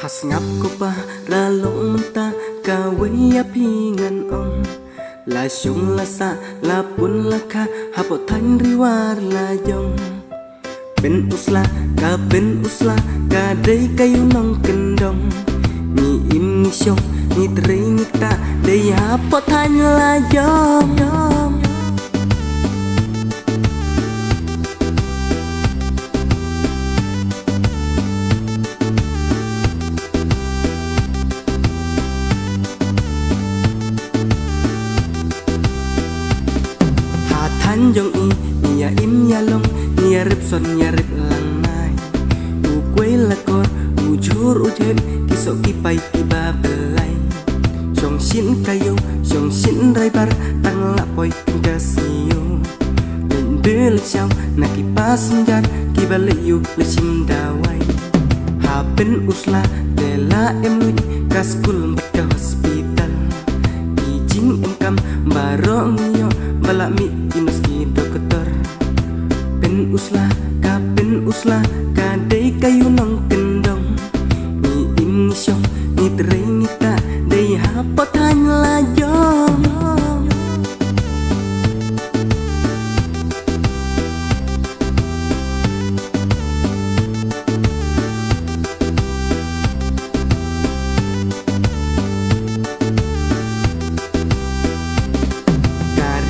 Has ngap ko pa ralong menta kawe ya pingan ong la syung la sa la pun la kha hapo than riwar la jong ben usla ka dei kayu nong kendong ni im ni syong ni tre ni ta dei hapo than la jong Than jong i nia im ya long nia rip son nia rip lang nai u quay la cor u chur u chen ki so ki pai ki ba belai song sin kayo song sin rai bar tang la poi ka siu den de le chao na ki pas jar ki ba le yu le chim da wai ha pen usla de la em lui ka school bat ka hospital i jing em kam barong yo bala mi inas ki dokter pen usla ka dei kayu nong kendong ni im ni syong ni tre ni ta dei hapo than la jong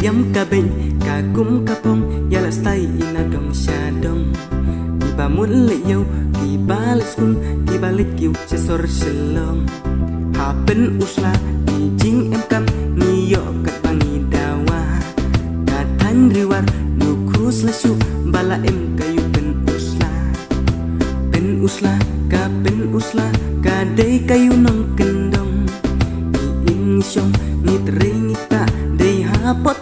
yam ka ben ka kum ka pong ya la stai ina dong sha dong ki ba mun le yo ki ba le skun ki ba le kiu se sor shelong ha pen usla ki jing em kam ni yo kat bangi dawa ka than riwar nu krus la shu bala em kayu pen usla ka dei kayu nong kendong ni im ni syong ni tre ni ta dei ha po